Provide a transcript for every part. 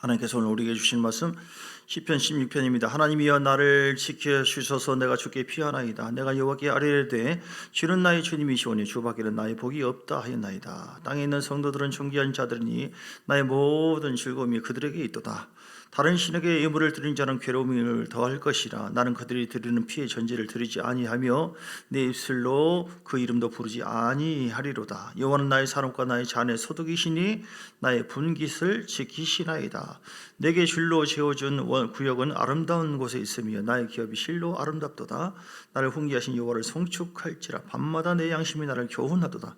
하나님께서 오늘 우리에게 주신 말씀 시편 16편입니다. 하나님이여 나를 지켜주소서. 내가 주께 피하나이다. 내가 여호와께 아뢰되 주는 나의 주님이시오니 주밖에는 나의 복이 없다 하였나이다. 땅에 있는 성도들은 존귀한 자들이니 나의 모든 즐거움이 그들에게 있도다. 다른 신에게 예물을 드린 자는 괴로움을 더할 것이라. 나는 그들이 드리는 피의 전제를 드리지 아니하며 내 입술로 그 이름도 부르지 아니하리로다. 여호와는 나의 산업과 나의 잔의 소득이시니 나의 분깃을 지키시나이다. 내게 실로 지어준 구역은 아름다운 곳에 있으며 나의 기업이 실로 아름답도다. 나를 훈계하신 여호와를 송축할지라. 밤마다 내 양심이 나를 교훈하도다.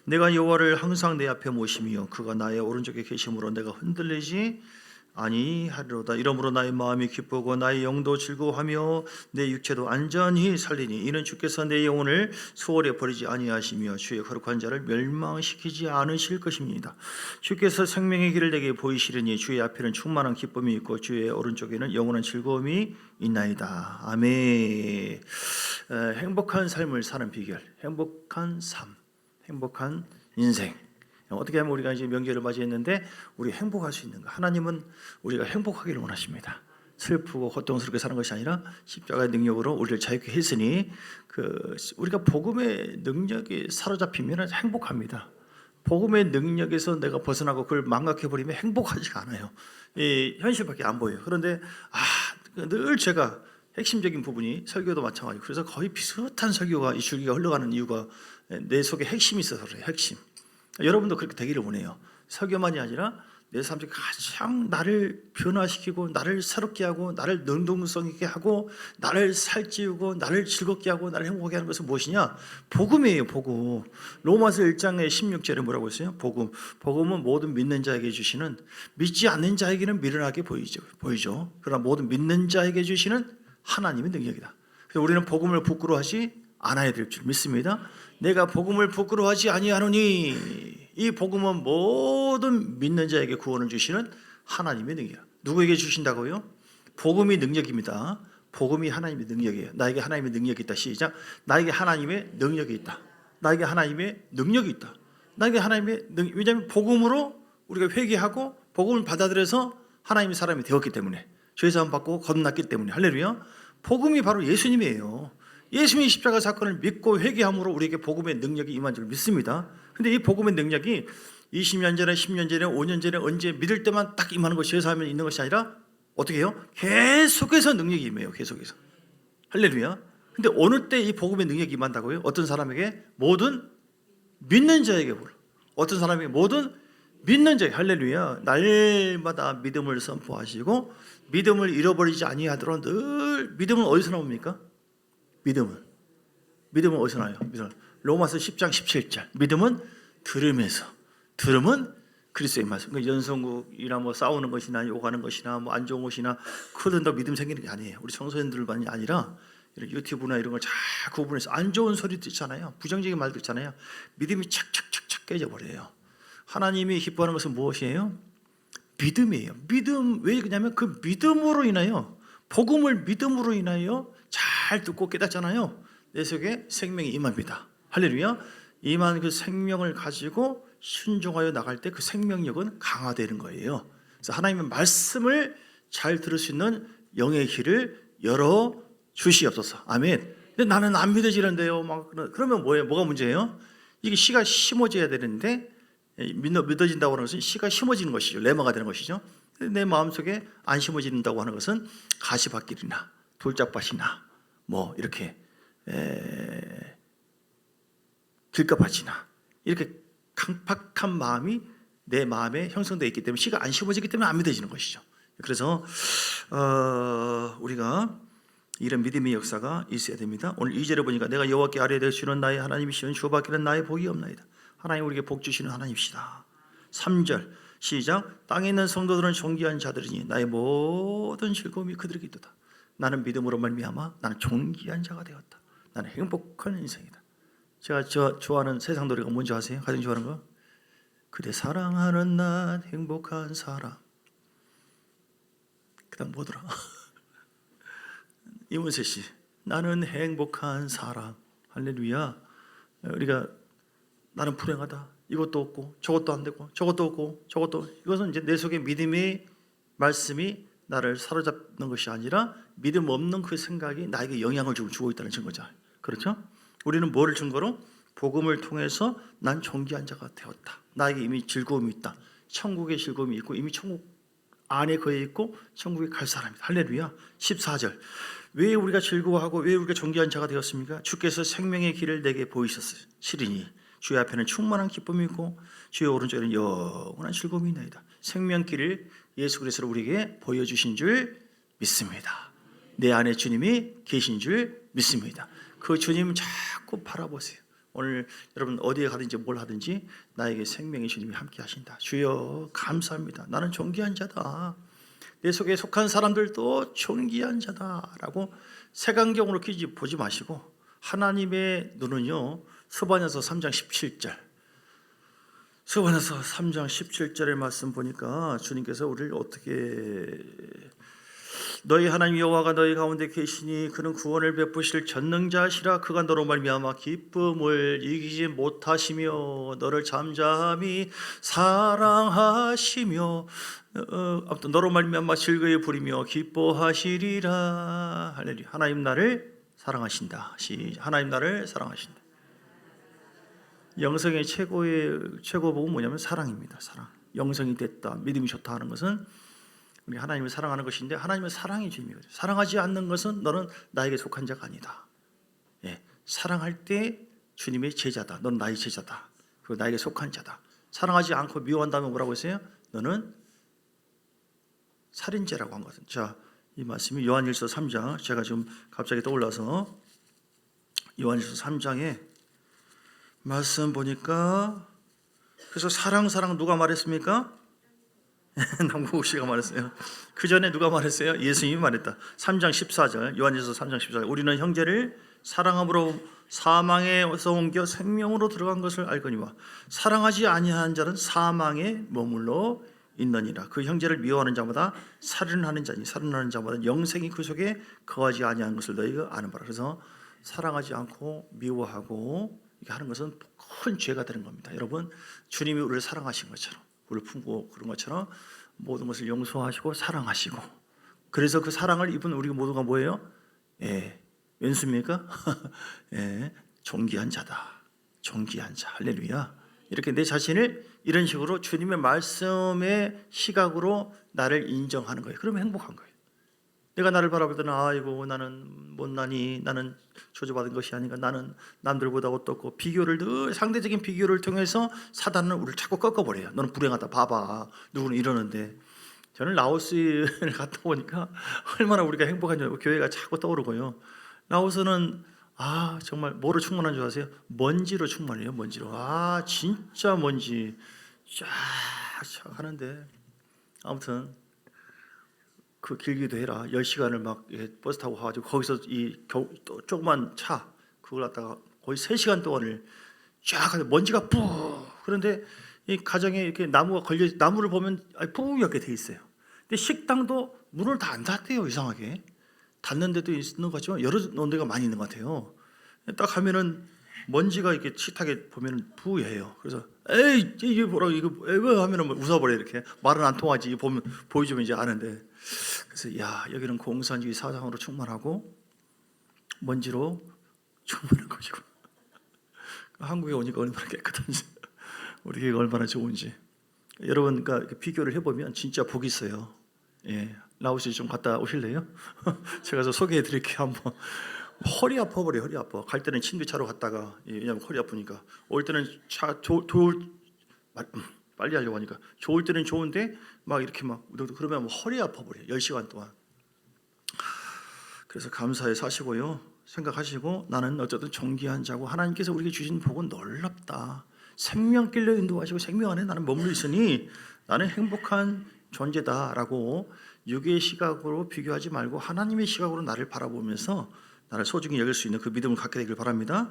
내가 여호와를 항상 내 앞에 모시며 그가 나의 오른쪽에 계심으로 내가 흔들리지 아니하리로다. 이러므로 나의 마음이 기쁘고 나의 영도 즐거워하며 내 육체도 안전히 살리니 이는 주께서 내 영혼을 수월에 버리지 아니하시며 주의 거룩한 자를 멸망시키지 않으실 것입니다. 주께서 생명의 길을 내게 보이시리니 주의 앞에는 충만한 기쁨이 있고 주의 오른쪽에는 영원한 즐거움이 있나이다. 아멘. 행복한 삶을 사는 비결, 행복한 삶, 행복한 인생. 어떻게 하면 우리가 이제 명절을 맞이했는데 우리 행복할 수 있는가? 하나님은 우리가 행복하기를 원하십니다. 슬프고 고통스럽게 사는 것이 아니라 십자가의 능력으로 우리를 자유케 했으니 우리가 복음의 능력에 사로잡히면 행복합니다. 복음의 능력에서 내가 벗어나고 그걸 망각해 버리면 행복하지가 않아요. 이 현실밖에 안 보여요. 그런데 늘 제가 핵심적인 부분이 설교도 마찬가지고 그래서 거의 비슷한 설교가 이 줄기가 흘러가는 이유가 내 속에 핵심이 있어서 그래요. 핵심. 여러분도 그렇게 되기를 원해요. 설교만이 아니라 내 삶 속에 가장 나를 변화시키고 나를 새롭게 하고 나를 능동성 있게 하고 나를 살찌우고 나를 즐겁게 하고 나를 행복하게 하는 것은 무엇이냐? 복음이에요. 복음. 로마서 1장의 16절에 뭐라고 했어요? 복음. 복음은 모든 믿는 자에게 주시는, 믿지 않는 자에게는 미련하게 보이죠. 그러나 모든 믿는 자에게 주시는 하나님의 능력이다. 그래서 우리는 복음을 부끄러워하지 않아야 될 줄 믿습니다. 내가 복음을 부끄러워하지 아니하노니 이 복음은 모든 믿는 자에게 구원을 주시는 하나님의 능력이야. 누구에게 주신다고요? 복음이 능력입니다. 복음이 하나님의 능력이에요. 나에게 하나님의 능력이 있다. 시작. 나에게 하나님의 능력이 있다. 나에게 하나님의 능력이 있다. 나에게 하나님의 능력. 왜냐하면 복음으로 우리가 회개하고 복음을 받아들여서 하나님의 사람이 되었기 때문에 죄 사함 받고 거듭났기 때문에 할렐루야. 복음이 바로 예수님이에요. 예수님의 십자가 사건을 믿고 회개함으로 우리에게 복음의 능력이 임한 줄 믿습니다. 근데 이 복음의 능력이 20년 전에 10년 전에 5년 전에 언제 믿을 때만 딱 임하는 것이 죄사하면 있는 것이 아니라 어떻게 해요? 계속해서 능력이 임해요. 계속해서. 할렐루야. 근데 어느 때 이 복음의 능력이 임한다고요? 어떤 사람에게? 모든 믿는 자에게. 어떤 사람에게? 모든 믿는 자에게. 할렐루야. 날마다 믿음을 선포하시고 믿음을 잃어버리지 아니하도록 늘. 믿음은 어디서 나옵니까? 믿음은 어디서 나요? 로마서 10장 17절. 믿음은 들음에서. 들음은 그리스도의 말씀. 그러니까 연성국이나 뭐 싸우는 것이나 욕하는 것이나 뭐 안 좋은 것이나 그러다 믿음 생기는 게 아니에요. 우리 청소년들만이 아니라 이런 유튜브나 이런 걸 잘 구분해서 안 좋은 소리 듣잖아요. 부정적인 말 듣잖아요. 믿음이 착착착착 깨져버려요. 하나님이 기뻐하는 것은 무엇이에요? 믿음이에요. 믿음. 왜 그러냐면 그 믿음으로 인하여, 복음을 믿음으로 인하여 잘 듣고 깨닫잖아요. 내 속에 생명이 임합니다. 할렐루야. 임한 그 생명을 가지고 순종하여 나갈 때 그 생명력은 강화되는 거예요. 그래서 하나님의 말씀을 잘 들을 수 있는 영의 길을 열어 주시옵소서. 아멘. 근데 나는 안 믿어지는데요. 그러면 뭐예요? 뭐가 문제예요? 이게 씨가 심어져야 되는데 믿어진다고 하는 것은 씨가 심어지는 것이죠. 레마가 되는 것이죠. 내 마음속에 안 심어진다고 하는 것은 가시밭길이나 돌짝밭이나 뭐 이렇게 길가밭이나 이렇게 강팍한 마음이 내 마음에 형성되어 있기 때문에 씨가 안 심어지기 때문에 안 믿어지는 것이죠. 그래서 우리가 이런 믿음의 역사가 있어야 됩니다. 오늘 2절에 보니까 내가 여호와께 아뢰되 주는 나의 하나님이시오니 주밖에는 나의 복이 없나이다. 하나님 우리에게 복 주시는 하나님이시다. 3절 시작. 땅에 있는 성도들은 존귀한 자들이니 나의 모든 즐거움이 그들에게 있도다. 나는 믿음으로 말미암아 나는 존귀한 자가 되었다. 나는 행복한 인생이다. 제가 좋아하는 세상 노래가 뭔지 아세요? 가장 좋아하는 거? 그대 사랑하는 난 행복한 사람. 그 다음 뭐더라? 이문세 씨. 나는 행복한 사람. 할렐루야. 우리가 나는 불행하다. 이것도 없고 저것도 안 되고 저것도 없고 저것도. 이것은 이제 내 속에 믿음이 말씀이 나를 사로잡는 것이 아니라 믿음 없는 그 생각이 나에게 영향을 주고 있다는 증거죠. 그렇죠? 우리는 뭐를 증거로? 복음을 통해서 난 존귀한 자가 되었다. 나에게 이미 즐거움이 있다. 천국의 즐거움이 있고 이미 천국 안에 거해 있고 천국에 갈 사람이다. 할렐루야. 14절. 왜 우리가 즐거워하고 왜 우리가 존귀한 자가 되었습니까? 주께서 생명의 길을 내게 보이시리니 주의 앞에는 충만한 기쁨이 있고 주의 오른쪽에는 영원한 즐거움이 있나이다. 생명길을 예수 그리스도로 우리에게 보여주신 줄 믿습니다. 내 안에 주님이 계신 줄 믿습니다. 그 주님 자꾸 바라보세요. 오늘 여러분 어디에 가든지 뭘 하든지 나에게 생명의 주님이 함께 하신다. 주여 감사합니다. 나는 존귀한 자다. 내 속에 속한 사람들도 존귀한 자다라고 색안경으로 보지 마시고 하나님의 눈은요, 스바냐서 3장 17절 스바냐서 3장 17절의 말씀 보니까 주님께서 우리를 어떻게 너희 하나님 여호와가 너희 가운데 계시니 그는 구원을 베푸실 전능자시라. 그가 너로 말미암아 기쁨을 이기지 못하시며 너를 잠잠히 사랑하시며 아무튼 너로 말미암아 즐거이 부리며 기뻐하시리라. 할렐루야. 하나님 나를 사랑하신다. 하나님 나를 사랑하신다. 영성의 최고복은 뭐냐면 사랑입니다. 사랑. 영성이 됐다, 믿음이 좋다 하는 것은 우리 하나님을 사랑하는 것인데, 하나님은 사랑이 주님이거든요. 사랑하지 않는 것은 너는 나에게 속한 자가 아니다. 사랑할 때 주님의 제자다. 넌 나의 제자다. 그리고 나에게 속한 자다. 사랑하지 않고 미워한다면 뭐라고 했어요? 너는 살인죄라고 한 거거든요. 자, 이 말씀이 요한일서 3장, 제가 지금 갑자기 떠올라서 요한일서 3장에 말씀 보니까, 그래서 사랑 누가 말했습니까? 남궁옥 씨가 말했어요. 그 전에 누가 말했어요? 예수님이 말했다. 3장 14절, 요한일서 3장 14절. 우리는 형제를 사랑함으로 사망에서 옮겨 생명으로 들어간 것을 알거니와 사랑하지 아니하는 자는 사망에 머물러 있느니라. 그 형제를 미워하는 자마다 살인하는 자니 살인하는 자마다 영생이 그 속에 거하지 아니하는 것을 너희가 아는 바라. 그래서 사랑하지 않고 미워하고 이렇게 하는 것은 큰 죄가 되는 겁니다. 여러분, 주님이 우리를 사랑하신 것처럼, 우리를 품고 그런 것처럼 모든 것을 용서하시고 사랑하시고, 그래서 그 사랑을 입은 우리 모두가 뭐예요? 왼수입니까? 존귀한 자다. 존귀한 자. 할렐루야. 이렇게 내 자신을 이런 식으로 주님의 말씀의 시각으로 나를 인정하는 거예요. 그러면 행복한 거예요. 내가 나를 바라볼 때는 아이고 나는 못나니, 나는 저주받은 것이 아닌가, 나는 남들보다 어떻고, 비교를 늘 상대적인 비교를 통해서 사단은 우리를 자꾸 꺾어버려요. 너는 불행하다, 봐봐, 누구는 이러는데. 저는 라오스를 갔다 오니까 얼마나 우리가 행복한지, 교회가 자꾸 떠오르고요. 라오스는 정말 뭐로 충만한 줄 아세요? 먼지로 충만해요. 먼지로. 진짜 먼지 쫙 하는데, 아무튼 그 길기도 해라. 10시간을 막 버스 타고 가가지고 거기서 이 조그만 차 그걸 갖다가 거의 3시간 동안을 쫙 하는데 먼지가 뿌. 그런데 이 가정에 이렇게 나무가 걸려, 나무를 보면 뿌옇게 돼 있어요. 근데 식당도 문을 다 안 닫대요. 이상하게 닫는 데도 있는 것 같지만 열어놓은 데가 많이 있는 것 같아요. 딱 가면은 먼지가 이렇게 식탁에 보면 뿌예요. 그래서 에이 이게 뭐라고, 이거 왜 하면은 웃어버려. 이렇게 말은 안 통하지, 보면 보여주면 이제 아는데. 그래서 여기는 공산주의 사상으로 충만하고 먼지로 충만한 것이고 한국에 오니까 얼마나 깨끗한지, 우리 교회가 얼마나 좋은지. 여러분, 그러니까 비교를 해보면 진짜 복이 있어요. 라오스 좀 갔다 오실래요? 제가 소개해 드릴게요. 한번. 허리 아파버려. 허리 아파. 갈 때는 침대차로 갔다가, 왜냐면 허리 아프니까. 올 때는 빨리 하려고 하니까 좋을 때는 좋은데 막 이렇게 막 그러면 허리 아파버려. 10시간 동안. 그래서 감사히 사시고요, 생각하시고 나는 어쨌든 존귀한 자고 하나님께서 우리에게 주신 복은 놀랍다. 생명길로 인도하시고 생명 안에 나는 머물러 있으니 나는 행복한 존재다라고 육의 시각으로 비교하지 말고 하나님의 시각으로 나를 바라보면서 나를 소중히 여길 수 있는 그 믿음을 갖게 되길 바랍니다.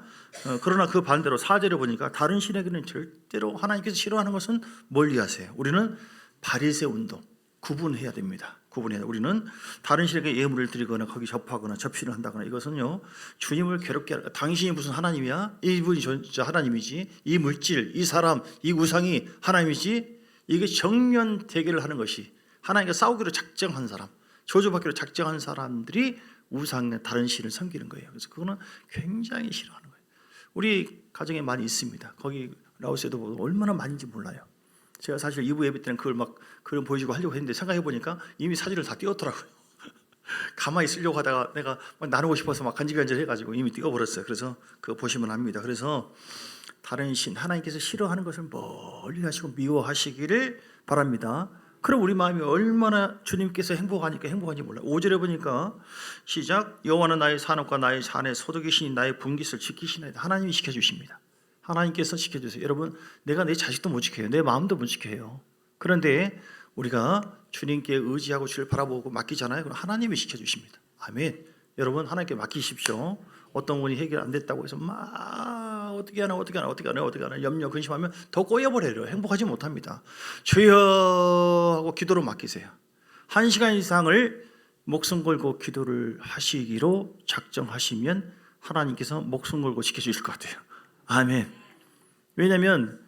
그러나 그 반대로 4절에 보니까 다른 신에게는 절대로 하나님께서 싫어하는 것은 멀리하세요. 우리는 바리새 운동 구분해야 됩니다. 우리는 다른 신에게 예물을 드리거나 거기 접하거나 접신을 한다거나, 이것은요 주님을 괴롭게 하는, 당신이 무슨 하나님이야? 이분이 진짜 하나님이지, 이 물질, 이 사람, 이 우상이 하나님이지, 이게 정면 대결을 하는 것이 하나님과 싸우기로 작정한 사람, 저주받기로 작정한 사람들이 우상이나 다른 신을 섬기는 거예요. 그래서 그거는 굉장히 싫어하는 거예요. 우리 가정에 많이 있습니다. 거기 라오스에도 보면 얼마나 많은지 몰라요. 제가 사실 2부 예배 때는 그걸 보여주고 하려고 했는데 생각해 보니까 이미 사진을 다 띄웠더라고요. 가만히 쓰려고 하다가 내가 막 나누고 싶어서 막 간질간질 해가지고 이미 띄워버렸어요. 그래서 그거 보시면 합니다. 그래서 다른 신, 하나님께서 싫어하는 것을 멀리 하시고 미워하시기를 바랍니다. 그럼 우리 마음이 얼마나 주님께서 행복한지 몰라요. 5절에 보니까 시작, 여호와는 나의 산업과 나의 잔의 소득이시니 나의 분깃을 지키시나이다. 하나님이 지켜주십니다. 하나님께서 지켜주세요. 여러분, 내가 내 자식도 못 지켜요. 내 마음도 못 지켜요. 그런데 우리가 주님께 의지하고 주를 바라보고 맡기잖아요. 그럼 하나님이 지켜주십니다. 아멘. 여러분, 하나님께 맡기십시오. 어떤 분이 해결 안 됐다고 해서 막 어떻게 하나 염려 근심하면 더 꼬여버려요. 행복하지 못합니다. 주여 하고 기도로 맡기세요. 1시간 이상을 목숨 걸고 기도를 하시기로 작정하시면 하나님께서 목숨 걸고 지켜주실 것 같아요. 아멘. 왜냐하면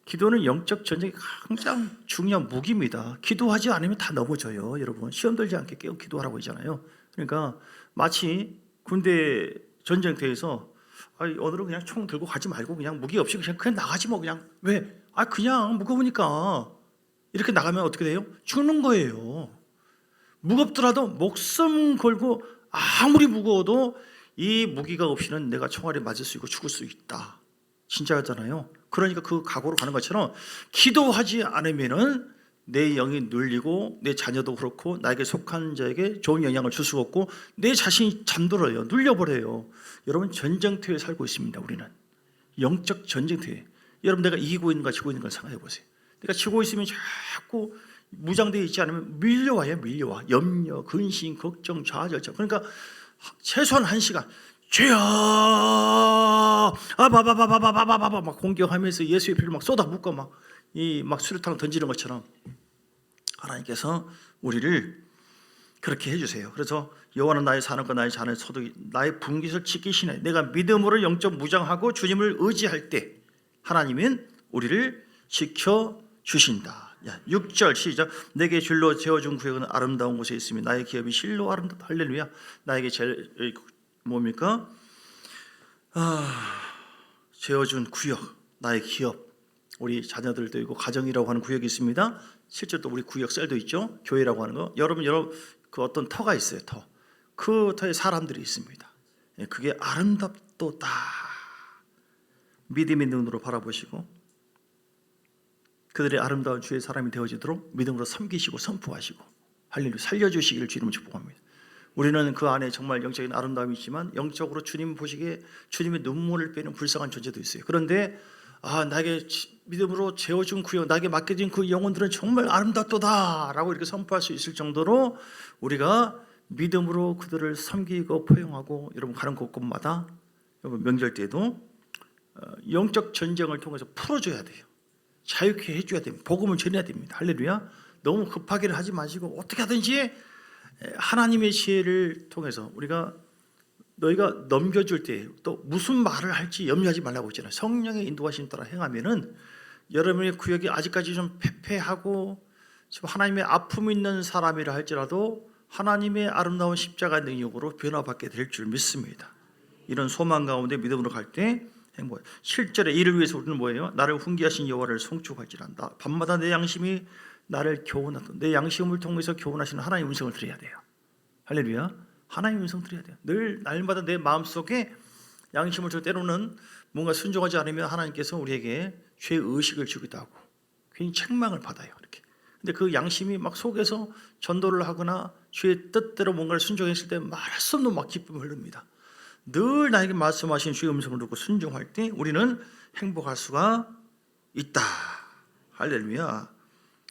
기도는 영적 전쟁이 가장 중요한 무기입니다. 기도하지 않으면 다 넘어져요. 여러분, 시험 들지 않게 깨어 기도하라고 하잖아요. 그러니까 마치 군대 전쟁터에서 오늘은 그냥 총 들고 가지 말고 그냥 무기 없이 그냥 나가지 뭐. 그냥 왜? 그냥 무거우니까. 이렇게 나가면 어떻게 돼요? 죽는 거예요. 무겁더라도 목숨 걸고 아무리 무거워도 이 무기가 없이는 내가 총알에 맞을 수 있고 죽을 수 있다. 진짜잖아요. 그러니까 그 각오로 가는 것처럼 기도하지 않으면은 내 영이 눌리고 내 자녀도 그렇고 나에게 속한 자에게 좋은 영향을 줄 수가 없고 내 자신이 잠들어요. 눌려버려요. 여러분, 전쟁터에 살고 있습니다. 우리는 영적 전쟁터에. 여러분, 내가 이기고 있는가 지고 있는가 생각해 보세요. 내가 지고 있으면 자꾸 무장되어 있지 않으면 밀려와. 염려, 근심, 걱정, 좌절자. 그러니까 최소한 1시간 죄야 바바바바바바바바 막 공격하면서 예수의 피를 막 쏟아 붓고 막 수류탄 던지는 것처럼 하나님께서 우리를 그렇게 해주세요. 그래서 여호와는 나의 산업과 나의 잔의 소득이 나의 분깃을 지키시네. 내가 믿음으로 영적 무장하고 주님을 의지할 때 하나님은 우리를 지켜주신다. 6절 시작. 내게 줄로 재어준 구역은 아름다운 곳에 있으며 나의 기업이 실로 아름답다. 할렐루야. 나에게 뭡니까? 재어준 구역, 나의 기업, 우리 자녀들도 있고 가정이라고 하는 구역이 있습니다. 실제로 또 우리 구역 셀도 있죠. 교회라고 하는 거. 여러분 그 어떤 터가 있어요. 터. 그 터에 사람들이 있습니다. 그게 아름답도다. 믿음의 눈으로 바라보시고 그들의 아름다운 주의 사람이 되어지도록 믿음으로 섬기시고 선포하시고 할렐루야, 살려주시기를 주님을 축복합니다. 우리는 그 안에 정말 영적인 아름다움이 있지만 영적으로 주님 보시기에 주님의 눈물을 빼는 불쌍한 존재도 있어요. 그런데 나에게 믿음으로 재워준 구역, 나에게 맡겨진 그 영혼들은 정말 아름답도다 라고 이렇게 선포할 수 있을 정도로 우리가 믿음으로 그들을 섬기고 포용하고, 여러분 가는 곳곳마다 여러분 명절 때도 영적 전쟁을 통해서 풀어줘야 돼요. 자유케 해줘야 됩니다. 복음을 전해야 됩니다. 할렐루야. 너무 급하게를 하지 마시고 어떻게 하든지 하나님의 지혜를 통해서 우리가 너희가 넘겨줄 때 또 무슨 말을 할지 염려하지 말라고 했잖아요. 성령의 인도하심 따라 행하면은 여러분의 구역이 아직까지 좀 패패하고 지금 하나님의 아픔이 있는 사람이라 할지라도 하나님의 아름다운 십자가 능력으로 변화받게 될 줄 믿습니다. 이런 소망 가운데 믿음으로 갈 때 행복해요. 7절에 이를 위해서 우리는 뭐예요? 나를 훈계하신 여호와를 송축할지란다. 밤마다 내 양심이 나를 교훈하다. 내 양심을 통해서 교훈하시는 하나님의 음성을 들어야 돼요. 할렐루야. 하나님의 음성 들어야 돼요. 늘 날마다 내 마음속에 양심을 줄 때로는 뭔가 순종하지 않으면 하나님께서 우리에게 죄의식을 주기도 하고 괜히 책망을 받아요. 이렇게. 근데 그 양심이 막 속에서 전도를 하거나 주의 뜻대로 뭔가를 순종했을 때 말할 수 없는 막 기쁨이 흐릅니다. 늘 나에게 말씀하신 주의 음성을 듣고 순종할 때 우리는 행복할 수가 있다. 할렐루야.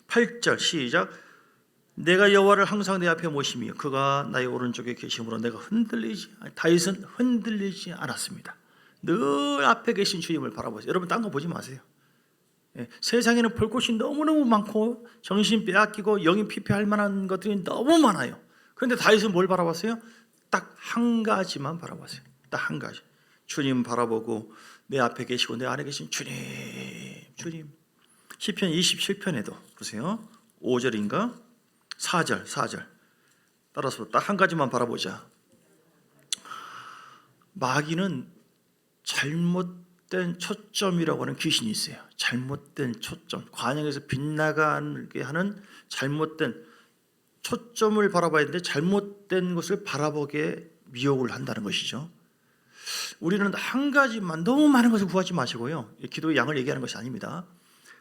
8절 시작. 내가 여호와를 항상 내 앞에 모시며 그가 나의 오른쪽에 계심으로 내가 다윗은 흔들리지 않았습니다. 늘 앞에 계신 주님을 바라보세요. 여러분 딴 거 보지 마세요. 세상에는 볼 곳이 너무너무 많고 정신 빼앗기고 영이 피폐할 만한 것들이 너무 많아요. 그런데 다윗은 뭘 바라봤어요? 딱 한 가지만 바라봤어요. 딱 한 가지. 주님 바라보고 내 앞에 계시고 내 안에 계신 주님. 시편 27편에도 보세요. 5절인가? 4절 따라서 딱 한 가지만 바라보자. 마귀는 잘못된 초점이라고 하는 귀신이 있어요. 잘못된 초점, 관영에서 빗나가게 하는 잘못된 초점을 바라봐야 되는데 잘못된 것을 바라보게 미혹을 한다는 것이죠. 우리는 한 가지만, 너무 많은 것을 구하지 마시고요, 기도의 양을 얘기하는 것이 아닙니다.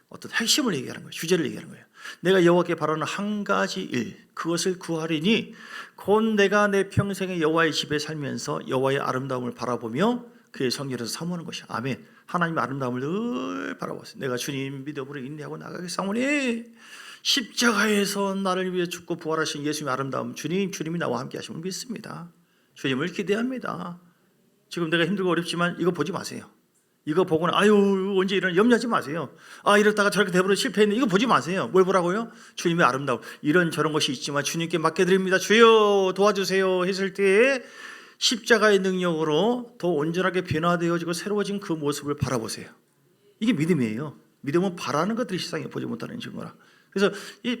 어떤 핵심을 얘기하는 거예요. 주제를 얘기하는 거예요. 내가 여호와께 바라는 한 가지 일, 그것을 구하리니 곧 내가 내 평생에 여호와의 집에 살면서 여호와의 아름다움을 바라보며 그의 성결에서 사모하는 것이야. 아멘. 하나님의 아름다움을 늘 바라보세요. 내가 주님 믿음으로 인내하고 나가겠사오니 십자가에서 나를 위해 죽고 부활하신 예수님의 아름다움, 주님이 나와 함께 하심을 믿습니다. 주님을 기대합니다. 지금 내가 힘들고 어렵지만 이거 보지 마세요. 이거 보고는 아유 언제 이런, 염려하지 마세요. 아 이러다가 저렇게 돼버려 실패했네, 이거 보지 마세요. 뭘 보라고요? 주님의 아름다움. 이런 저런 것이 있지만 주님께 맡겨드립니다. 주여 도와주세요 했을 때 십자가의 능력으로 더 온전하게 변화되어지고 새로워진 그 모습을 바라보세요. 이게 믿음이에요. 믿음은 바라는 것들이 세상에 보지 못하는 증거라. 그래서 이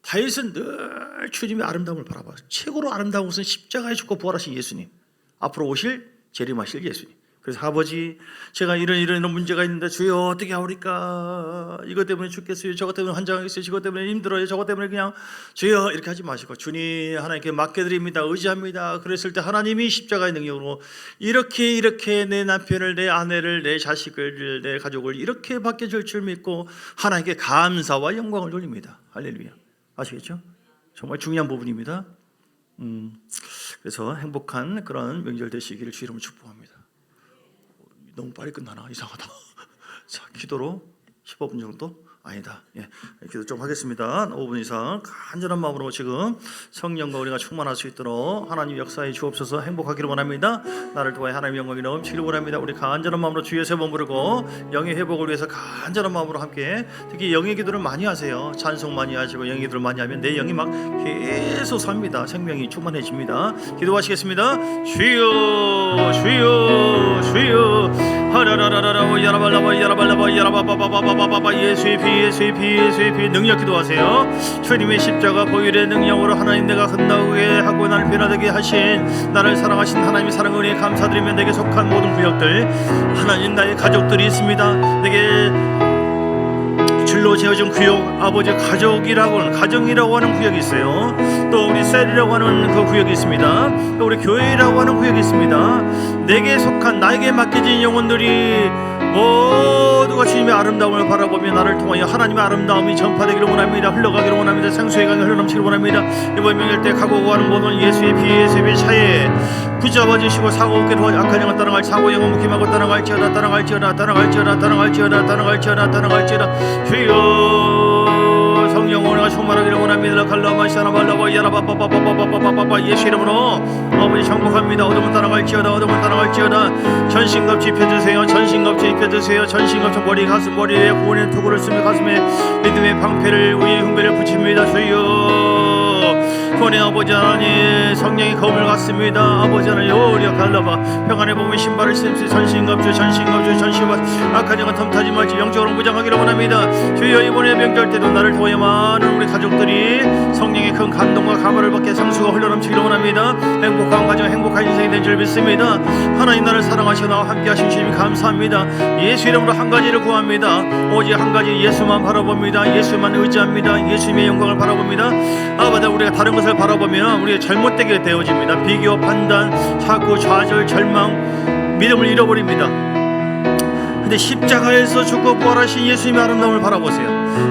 다윗은 늘 주님의 아름다움을 바라봐요. 최고로 아름다운 것은 십자가에 죽고 부활하신 예수님, 앞으로 오실 재림하실 예수님. 그래서 아버지, 제가 이런 문제가 있는데 주여 어떻게 하오리까? 이것 때문에 죽겠어요, 저것 때문에 환장하겠어요, 저것 때문에 힘들어요, 저것 때문에 그냥 주여 이렇게 하지 마시고 주님 하나님께 맡겨드립니다, 의지합니다. 그랬을 때 하나님이 십자가의 능력으로 이렇게 내 남편을, 내 아내를, 내 자식을, 내 가족을 이렇게 맡겨줄 줄 믿고 하나님께 감사와 영광을 돌립니다. 할렐루야. 아시겠죠? 정말 중요한 부분입니다. 그래서 행복한 그런 명절 되시기를 주 이름으로 축복합니다. 너무 빨리 끝나나? 이상하다. 자, 기도로 15분 정도? 아니다. 예, 기도 좀 하겠습니다. 5분 이상 간절한 마음으로 지금 성령과 우리가 충만할 수 있도록 하나님 역사에 주옵소서. 행복하기를 원합니다. 나를 통하여 하나님의 영광이 넘치기를 원합니다. 우리 간절한 마음으로 주의 세 번 부르고 영의 회복을 위해서 간절한 마음으로 함께, 특히 영의 기도를 많이 하세요. 찬송 많이 하시고 영의 기도를 많이 하면 내 영이 막 계속 삽니다. 생명이 충만해집니다. 기도하시겠습니다. 주여 주여 주여 하라라라라라 야라발라바 야라발라바 야라바바바바바바 예수의 피 능력 기도하세요. 주님의 십자가 보혈의 능력으로 하나님 내가 끝나게 하고 나를 변화되게 하신, 나를 사랑하신 하나님의 사랑 은혜에 감사드리며 내게 속한 모든 구역들, 하나님 나의 가족들이 있습니다. 내게 줄로 재어진 구역, 아버지 가정이라고 하는 구역이 있어요. 또 우리 셀이라고 하는 그 구역이 있습니다. 또 우리 교회라고 하는 구역이 있습니다. 내게 속한, 나에게 맡겨진 영혼들이 모두가 주님의 아름다움을 바라보며 나를 통하여 하나님의 아름다움이 전파되기를 원합니다. 흘러가기를 원합니다. 생수의 강이 흘러넘치기를 원합니다. 이번 명절 때 가고 가는 모든 예수의 피 차에 붙잡아 주시고 사고 없게 도와주, 악한 영을 따라갈 사고 영을 묵힘하고 따라갈지어다 주여 성령 오늘가 충만하기를 원합니다. 갈라마시아나 발라바 야라바바바바바바바바바 예수 이름으로 아버지 정복합니다. 어둠을 따라갈지어다 전신갑주 입혀주세요. 전신갑주 머리 가슴 머리에 구원의 투구를 쓰며 가슴에 믿음의 방패를 위에 흉배를 붙입니다. 주여 구원의 아버지 하나님, 성령의 검을 갖습니다. 아버지 하나님 요리야 갈라바 평안의 몸의 신발을 신으시 전신갑주 악한 영은 틈타지 말지 영적으로 무장하기를 원합니다. 주여 이번에 명절 때도 나를 통하여 많은 우리 가족들이 성령의 큰 감동과 감화를 받게 성수가 흘러넘치기를 원합니다. 행복한 가정, 행복한 인생이 된 줄 믿습니다. 하나님 나를 사랑하시고 나와 함께 하신 주님 감사합니다. 예수 이름으로 한 가지를 구합니다. 오직 한 가지, 예수만 바라봅니다. 예수만 의지합니다. 예수님의 영광을 바라봅니다. 아버지, 우리가 다른 것을 바라보면 우리가 잘못되게 되어집니다. 비교, 판단, 자꾸 좌절, 절망, 믿음을 잃어버립니다. 근데 십자가에서 죽고 부활하신 예수님의 아름다움을 바라보세요.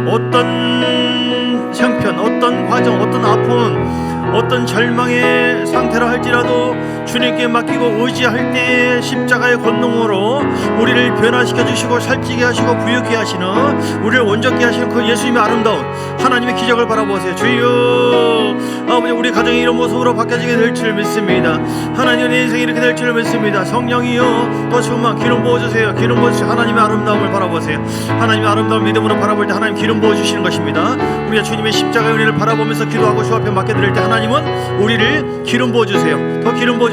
어떤 형편, 어떤 과정, 어떤 아픔, 어떤 절망의 상태라 할지라도 주님께 맡기고 의지할 때에 십자가의 권능으로 우리를 변화시켜 주시고 살찌게 하시고 부유케 하시는, 우리를 온전케 하시는 그 예수님의 아름다운 하나님의 기적을 바라보세요. 주여 아버지, 우리 가정이 이런 모습으로 바뀌어지게 될 줄 믿습니다. 하나님의 내 인생이 이렇게 될 줄 믿습니다. 성령이여 더 충만 기름 부어주세요. 기름 부어주세요. 하나님의 아름다움을 바라보세요. 하나님의 아름다운 믿음으로 바라볼 때 하나님 기름 부어주시는 것입니다. 우리가 주님의 십자가의 은혜를 바라보면서 기도하고 주 앞에 맡겨드릴 때 하나님은 우리를 기름 부어주세요. 더 기름 부어주세요.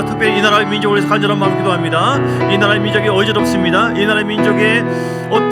특별히 이 나라의 민족을 위해서 간절한 마음으로 기도합니다. 이 나라의 민족이 어지럽습니다. 이 나라의 민족의 어떤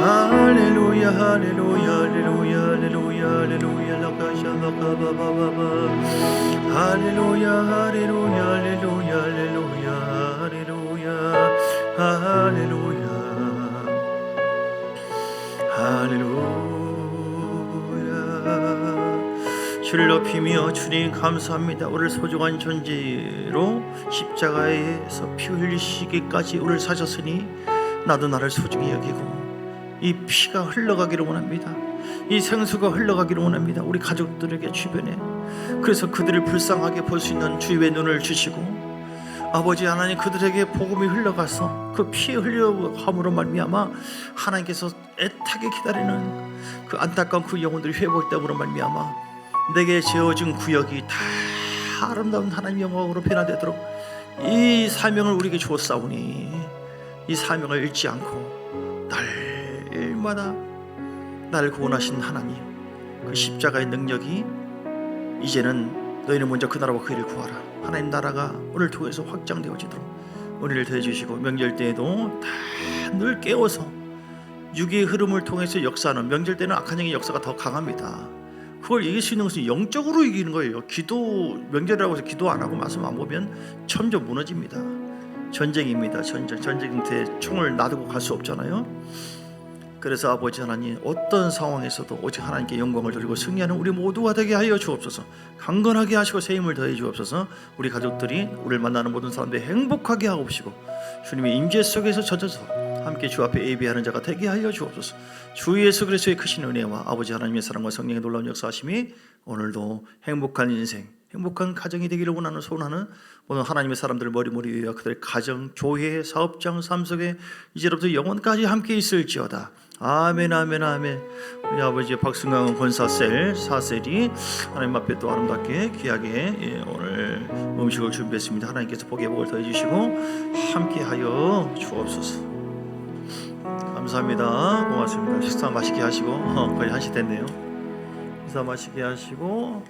할렐루야 할렐루야 할렐루야 할렐루야 할렐루야 라카샤바카바바바바 할렐루야 할렐루야 할렐루야 할렐루야 할렐루야 할렐루야 할렐루야. 주를 높이며 주님 감사합니다. 우리를 소중한 존재로 십자가에서 피 흘리시기까지 우리를 사셨으니 나도 나를 소중히 여기고 이 피가 흘러가기를 원합니다. 이 생수가 흘러가기를 원합니다. 우리 가족들에게 주변에. 그래서 그들을 불쌍하게 볼 수 있는 주의 눈을 주시고 아버지 하나님 그들에게 복음이 흘러가서 그 피의 흘려함으로 말미암아 하나님께서 애타게 기다리는 그 안타까운 그 영혼들이 회복됨으로 말미암아 내게 지어진 구역이 다 아름다운 하나님의 영광으로 변화되도록 이 사명을 우리에게 주었사오니 이 사명을 잃지 않고 날마다 나를 구원하신 하나님 그 십자가의 능력이 이제는 너희는 먼저 그 나라와 그 일을 구하라. 하나님 나라가 오늘 통해서 확장되어지도록 은혜를 더해주시고 명절 때에도 다 늘 깨워서 육의 흐름을 통해서 역사하는 명절 때는 악한 영의 역사가 더 강합니다. 그걸 이길 수 있는 것은 영적으로 이기는 거예요. 기도 명절이라고 해서 기도 안 하고 말씀 안 보면 점점 무너집니다. 전쟁입니다. 전쟁 때 총을 놔두고 갈 수 없잖아요. 그래서 아버지 하나님 어떤 상황에서도 오직 하나님께 영광을 돌리고 승리하는 우리 모두가 되게 하여 주옵소서. 강건하게 하시고 새 힘을 더해 주옵소서. 우리 가족들이 우리를 만나는 모든 사람들이 행복하게 하옵시고 주님의 임재 속에서 젖어서 함께 주 앞에 예배하는 자가 되게 하여 주옵소서. 주 예수 그리스도의 크신 은혜와 아버지 하나님의 사랑과 성령의 놀라운 역사하심이 오늘도 행복한 인생 행복한 가정이 되기를 원하는 소원하는 모든 하나님의 사람들 머리머리 위와 그들의 가정, 교회, 사업장, 삶 속에 이제부터 영원까지 함께 있을지어다. 아멘 아멘 아멘. 우리 아버지 박승강 권사셀 4셀이 하나님 앞에 또 아름답게 귀하게 오늘 음식을 준비했습니다. 하나님께서 복의 복을 더해주시고 함께하여 주옵소서. 감사합니다. 고맙습니다. 식사 맛있게 하시고 거의 1시 됐네요. 식사 맛있게 하시고